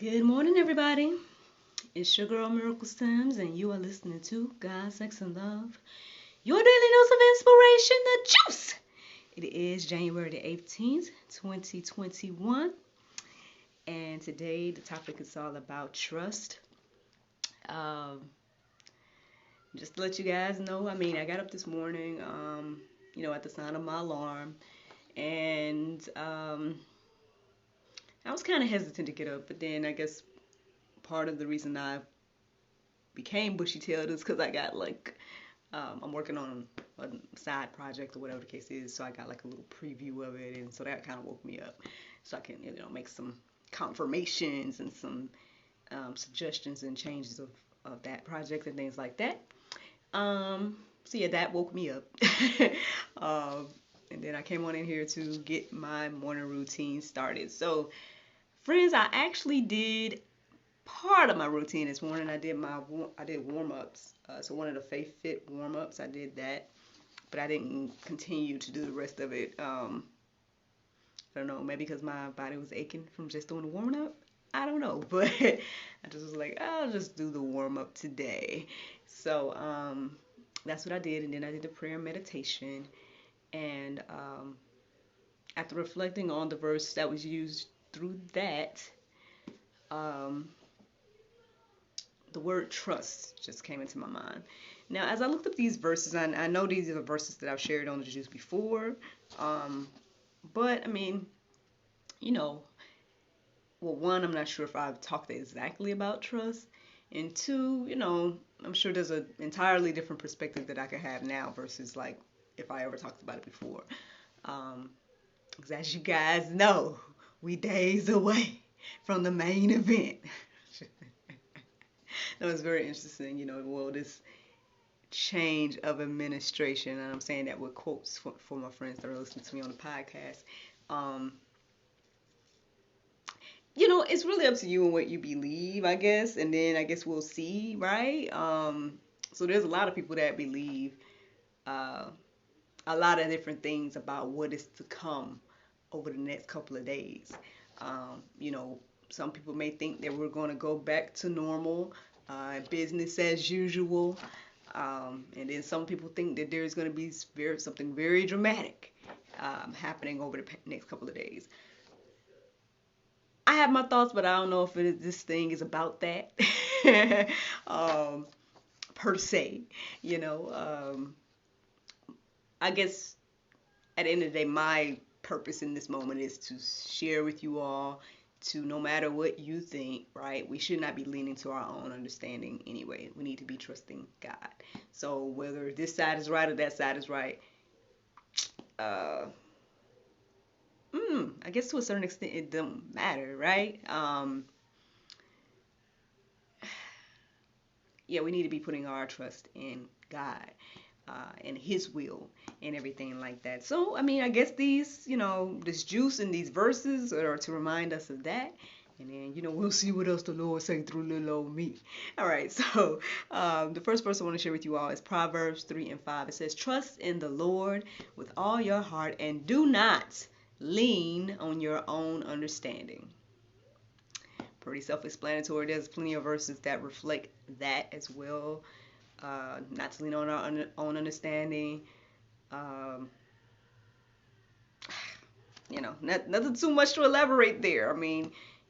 Good morning, everybody. It's your girl Miracles Times, and you are listening to God, Sex, and Love, your daily dose of inspiration, the juice. It is January the 18th, 2021, and today the topic is all about trust. Um, just to let you guys know, I got up this morning, at the sound of my alarm, and I was kind of hesitant to get up, but then I guess part of the reason I became bushy-tailed is because I got I'm working on a side project or whatever the case is, so I got like a little preview of it, and so that kind of woke me up, so I can make some confirmations and some suggestions and changes of that project and things like that. So yeah, that woke me up. um, and then I came on in here to get my morning routine started. So friends, I actually did part of my routine this morning. I did warm ups. So one of the Faith Fit warm ups, I did that, but I didn't continue to do the rest of it. I don't know, maybe because my body was aching from just doing the warm up. I don't know, but I just was like, I'll just do the warm up today. So that's what I did, and then I did the prayer and meditation, and after reflecting on the verse that was used through that, um, the word trust just came into my mind. Now, as I looked up these verses, I know these are the verses that I've shared on the juice before, but you know, well, one, I'm not sure if I've talked exactly about trust, and two, I'm sure there's an entirely different perspective that I could have now versus like if I ever talked about it before. Um, because as you guys know, we days away from the main event. That was very interesting, well, this change of administration, and I'm saying that with quotes for my friends that are listening to me on the podcast. Um, it's really up to you and what you believe, I guess, and then I guess we'll see, right? So there's a lot of people that believe uh, a lot of different things about what is to come over the next couple of days. You know, some people may think that we're going to go back to normal, business as usual. And then some people think that there's going to be something very dramatic happening over the next couple of days. I have my thoughts, but I don't know if this thing is about that um, per se. You know, I guess at the end of the day, my purpose in this moment is to share with you all to no matter what you think, right? We should not be leaning to our own understanding anyway. We need to be trusting God. So whether this side is right or that side is right, uh, I guess to a certain extent it don't matter, right? Yeah, we need to be putting our trust in God. And his will and everything like that. So, I guess this juice and these verses are to remind us of that. And then, we'll see what else the Lord say through little old me. All right, so the first verse I want to share with you all is Proverbs 3:5. It says, trust in the Lord with all your heart and do not lean on your own understanding. Pretty self-explanatory. There's plenty of verses that reflect that as well. Not to lean on our own understanding. Um, nothing too much to elaborate there.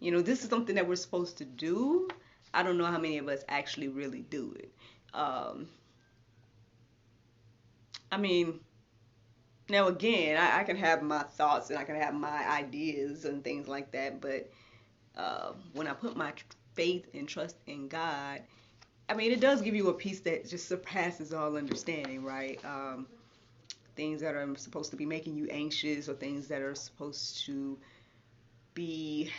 This is something that we're supposed to do. I don't know how many of us actually really do it. Um, I mean, Now again, I can have my thoughts and I can have my ideas and things like that, but when I put my faith and trust in God, it does give you a peace that just surpasses all understanding, right? Things that are supposed to be making you anxious or things that are supposed to be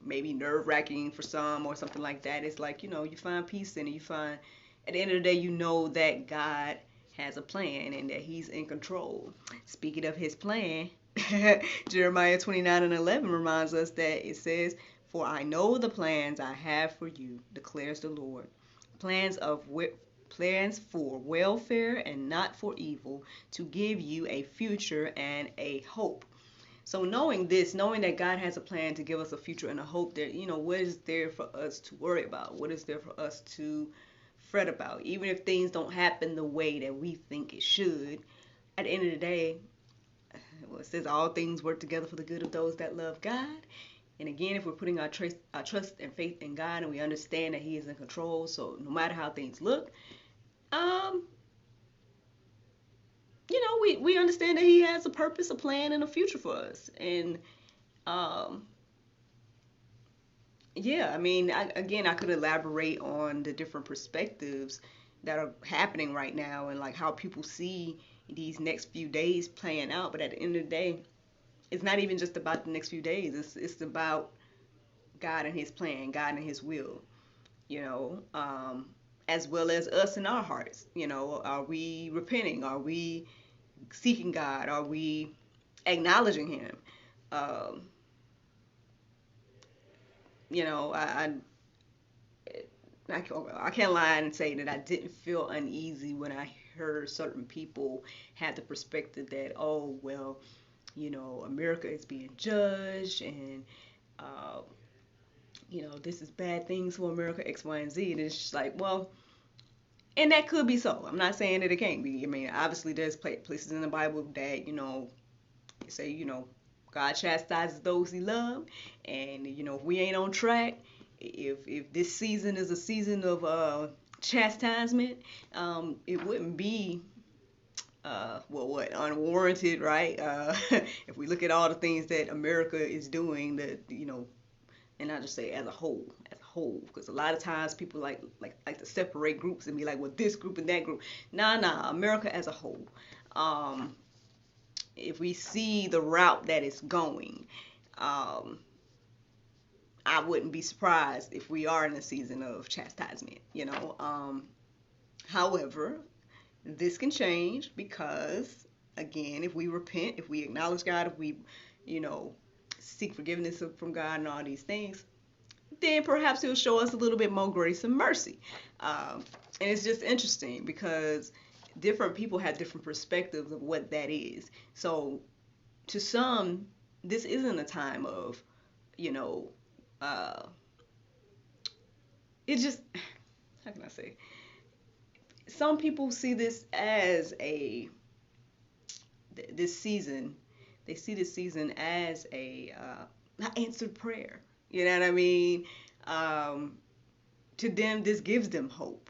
maybe nerve-wracking for some or something like that. It's like, you find peace in it. You find, at the end of the day, you know that God has a plan and that he's in control. Speaking of his plan, Jeremiah 29:11 reminds us that it says, for I know the plans I have for you, declares the Lord. Plans of plans for welfare and not for evil, to give you a future and a hope. So knowing this, knowing that God has a plan to give us a future and a hope, that, what is there for us to worry about? What is there for us to fret about? Even if things don't happen the way that we think it should, at the end of the day, well, it says all things work together for the good of those that love God. And again, if we're putting our trust and faith in God, and we understand that He is in control, so no matter how things look, um, we understand that He has a purpose, a plan, and a future for us. And um, yeah, I mean, again, I could elaborate on the different perspectives that are happening right now, and like how people see these next few days playing out. But at the end of the day, it's not even just about the next few days. It's about God and His plan, God and His will. You know, as well as us in our hearts. Are we repenting? Are we seeking God? Are we acknowledging Him? Um, you know, I can't lie and say that I didn't feel uneasy when I heard certain people had the perspective that, oh, well, America is being judged, and uh, this is bad things for America, X, Y, and Z. And it's just like, well, and that could be so. I'm not saying that it can't be. I mean, obviously, there's places in the Bible that, say, God chastises those He loves, and if we ain't on track, if this season is a season of chastisement, it wouldn't be what, unwarranted, right? If we look at all the things that America is doing, that and I just say as a whole, because a lot of times people like to separate groups and be like, well, this group and that group. Nah, America as a whole. If we see the route that it's going, um, I wouldn't be surprised if we are in a season of chastisement. However, this can change because, again, if we repent, if we acknowledge God, if we, you know, seek forgiveness from God and all these things, then perhaps He'll show us a little bit more grace and mercy. And it's just interesting because different people have different perspectives of what that is. So to some, this isn't a time of, you know, uh, it just, how can I say? Some people see this as this season, they see this season as an answered prayer. You know what I mean? Um, to them, this gives them hope.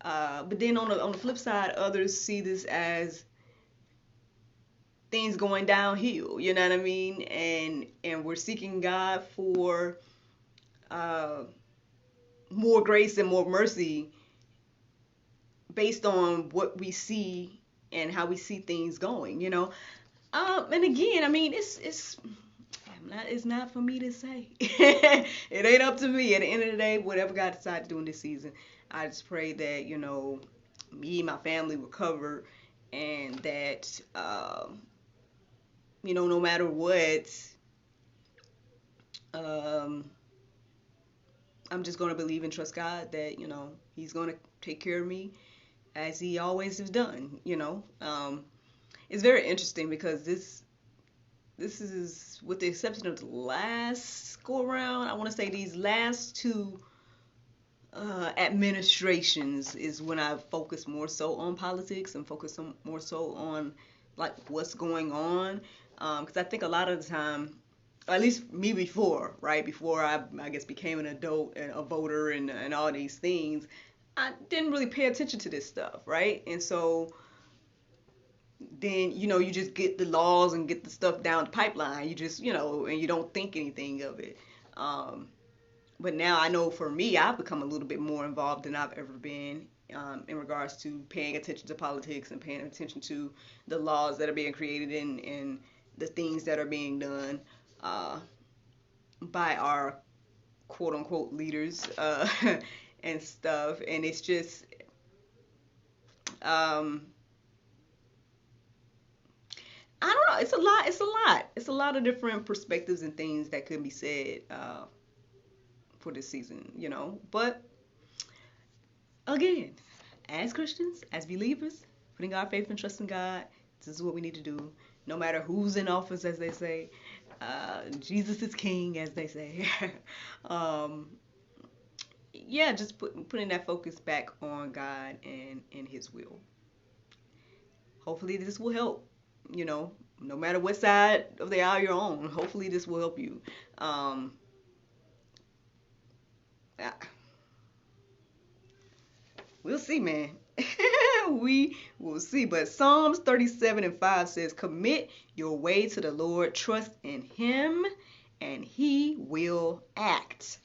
But then on the flip side, others see this as things going downhill. You know what I mean? And we're seeking God for uh, more grace and more mercy based on what we see and how we see things going. And again, I mean, it's not for me to say. It ain't up to me. At the end of the day, whatever God decides to do in this season, I just pray that me and my family were covered, and that no matter what, um, I'm just gonna believe and trust God that He's gonna take care of me as He always has done. It's very interesting because this is, with the exception of the last go around, I want to say these last two administrations is when I focus more so on politics and focus more so on like what's going on. Because I think a lot of the time, or at least me before, right, before I guess became an adult and a voter and all these things, I didn't really pay attention to this stuff, right? And so then you just get the laws and get the stuff down the pipeline. You just and you don't think anything of it. But now I know for me, I've become a little bit more involved than I've ever been in regards to paying attention to politics and paying attention to the laws that are being created and the things that are being done uh, by our quote unquote leaders and stuff. And it's just um, I don't know. It's a lot. It's a lot. It's a lot of different perspectives and things that could be said for this season. But again, as Christians, as believers, putting our faith and trust in God, This is what we need to do. No matter who's in office, as they say, Jesus is king, as they say. um, yeah, just putting that focus back on God and His will. Hopefully, this will help. You know, no matter what side of the aisle you're on, hopefully this will help you. Um, we'll see, man. We will see. But Psalms 37:5 says, "Commit your way to the Lord, trust in Him, and He will act."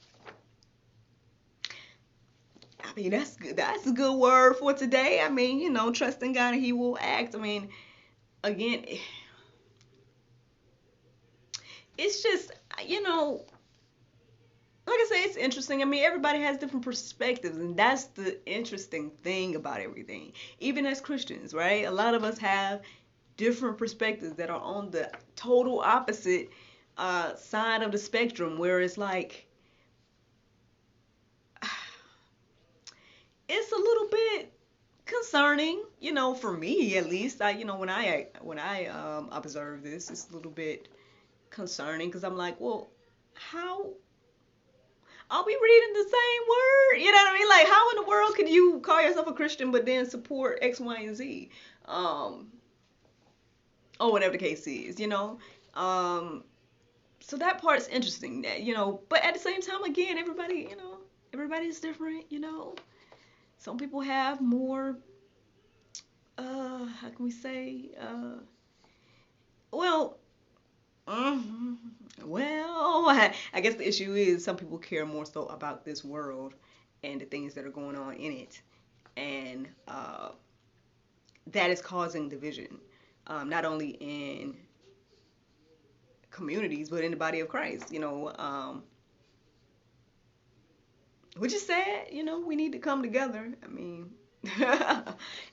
I mean, that's good. That's a good word for today. I mean, trust in God and He will act. I mean, again, it's just, like I say, it's interesting. I mean, everybody has different perspectives, and that's the interesting thing about everything. Even as Christians, right? A lot of us have different perspectives that are on the total opposite side of the spectrum, where it's like, it's a little bit concerning, for me at least. When I observe this, it's a little bit concerning because I'm like, well, how are we reading the same word? You know what I mean? Like, how in the world could you call yourself a Christian but then support X, Y, and Z? Or whatever the case is, So that part's interesting, but at the same time, again, everybody's different. Some people have more, how can we say, well, well, I guess the issue is some people care more so about this world and the things that are going on in it, and that is causing division, not only in communities but in the body of Christ. Which is sad. We need to come together. I mean,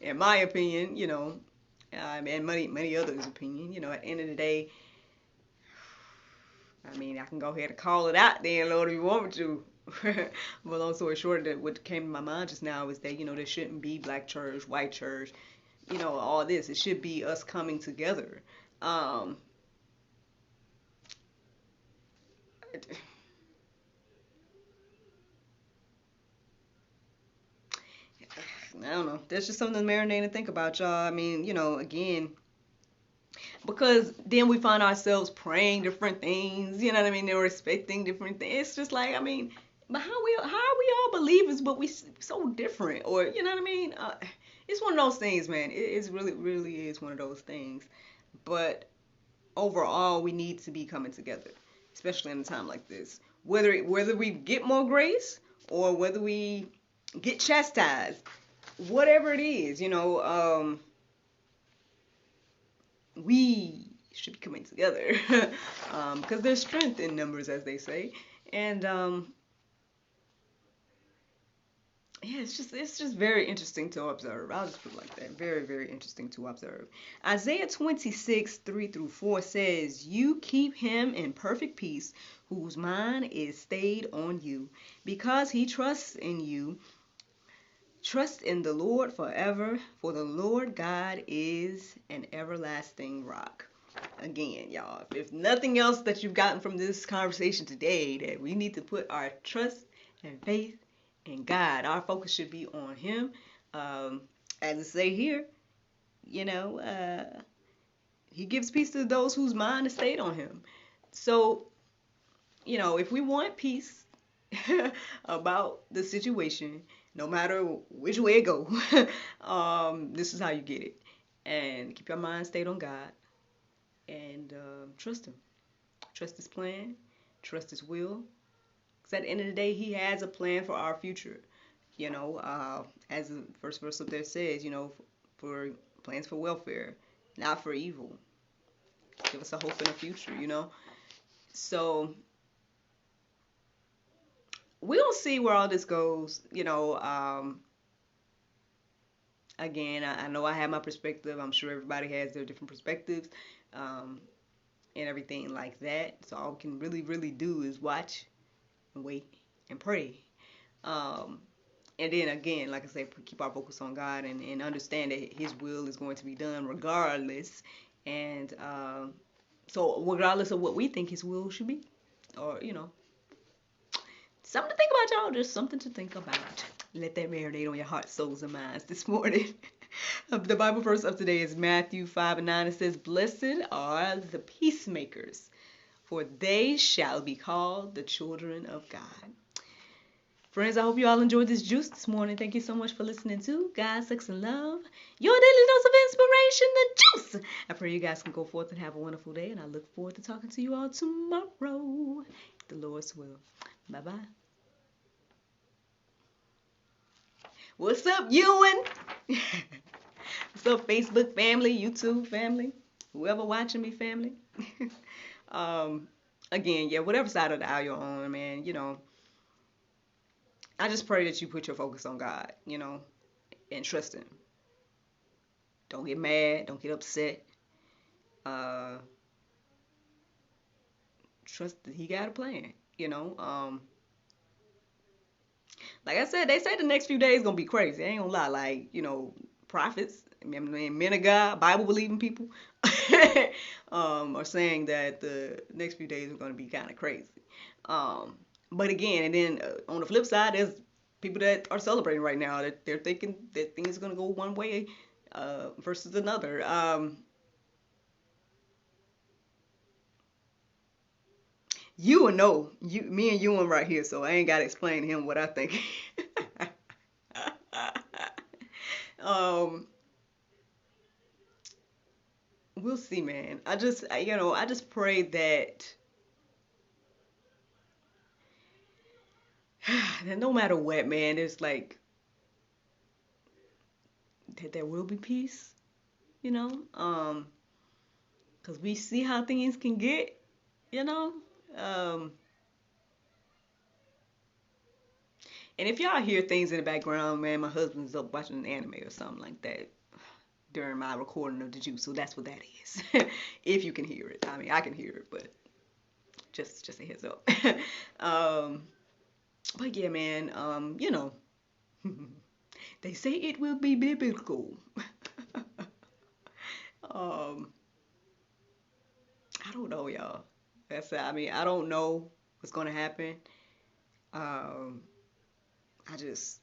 in my opinion, and many others' opinion, at the end of the day, I mean, I can go ahead and call it out then, Lord, if you want me to. But long story short, that what came to my mind just now is that, there shouldn't be black church, white church, all this. It should be us coming together. I don't know. That's just something to marinate and think about, y'all. I mean, again, because then we find ourselves praying different things, you know what I mean? They're respecting different things. It's just like, I mean, but how are we all believers, but we so different? Or, you know what I mean? It's one of those things, man. It's really, really is one of those things. But overall, we need to be coming together, especially in a time like this. Whether we get more grace or whether we get chastised, whatever it is, we should be coming together because there's strength in numbers, as they say. And yeah, it's just very interesting to observe. I'll just put it like that. Very, very interesting to observe. Isaiah 26:3-4 says, "You keep him in perfect peace, whose mind is stayed on you, because he trusts in you. Trust in the Lord forever, for the Lord God is an everlasting rock." Again, y'all, if nothing else that you've gotten from this conversation today, that we need to put our trust and faith in God. Our focus should be on Him. As I say here, He gives peace to those whose mind is stayed on Him. So, if we want peace about the situation, no matter which way it go, this is how you get it. And keep your mind stayed on God and trust Him. Trust His plan. Trust His will. Because at the end of the day, He has a plan for our future. As the first verse up there says, for plans for welfare, not for evil. Give us a hope in the future, So we'll see where all this goes. Again, I know I have my perspective. I'm sure everybody has their different perspectives and everything like that. So all we can really, really do is watch and wait and pray. And then again, like I said, keep our focus on God and understand that His will is going to be done regardless. And so, regardless of what we think His will should be, or something to think about, y'all. Just something to think about. Let that marinate on your heart, souls, and minds this morning. The Bible verse of today is Matthew 5:9. It says, "Blessed are the peacemakers, for they shall be called the children of God." Friends, I hope you all enjoyed this juice this morning. Thank you so much for listening to God, Sex, and Love, your daily dose of inspiration, the juice. I pray you guys can go forth and have a wonderful day, and I look forward to talking to you all tomorrow. The Lord's will. Bye-bye. What's up, Ewan? What's up, Facebook family, YouTube family, whoever watching me, family? Again, yeah, whatever side of the aisle you're on, man, I just pray that you put your focus on God, and trust Him. Don't get mad. Don't get upset. Trust that He got a plan, Like I said, they say the next few days gonna be crazy. I ain't gonna lie. Like, prophets, men of God, Bible believing people, are saying that the next few days are gonna be kind of crazy. But again, and then on the flip side, there's people that are celebrating right now that they're thinking that things are gonna go one way versus another. You will know, me and Ewan right here, so I ain't gotta explain to him what I think. um, we'll see, man. I just pray that that no matter what, man, there's like that there will be peace, you know, because we see how things can get, you know. Um, and if y'all hear things in the background, man, my husband's up watching an anime or something like that during my recording of the juice, so that's what that is. If you can hear it, I mean, I can hear it, but just a heads up. um, but yeah, man, they say it will be biblical. um, I don't know, y'all. I don't know what's gonna happen. Um, I just,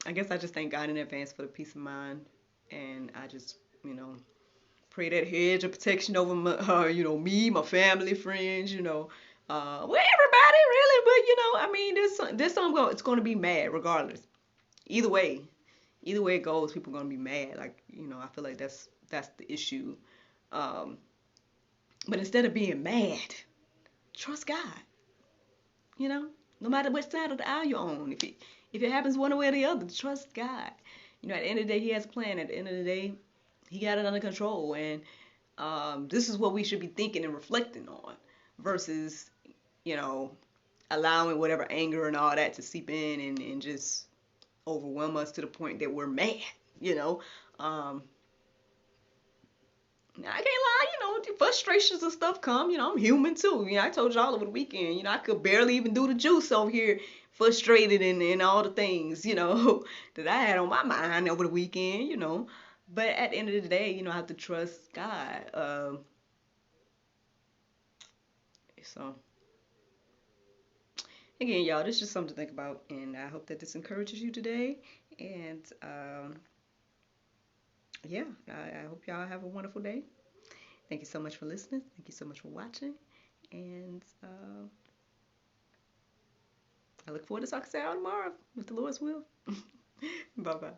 I guess I just thank God in advance for the peace of mind, and I just, pray that hedge of protection over my, me, my family, friends, well, everybody really, but I mean, there's some it's going to be mad regardless. Either way, either way it goes, people are going to be mad. Like, I feel like that's the issue. Um, but instead of being mad, trust God. No matter which side of the aisle you're on, if it happens one way or the other, trust God. At the end of the day, He has a plan. At the end of the day, He got it under control, and this is what we should be thinking and reflecting on, versus allowing whatever anger and all that to seep in and just overwhelm us to the point that we're mad. I can't lie, frustrations and stuff come. I'm human too. I told y'all over the weekend, I could barely even do the juice over here, frustrated and all the things, that I had on my mind over the weekend. But at the end of the day, I have to trust God. So, again, y'all, this is just something to think about, and I hope that this encourages you today. And yeah, I hope y'all have a wonderful day. Thank you so much for listening. Thank you so much for watching. And I look forward to talking to y'all tomorrow with the Lord's will. Bye-bye.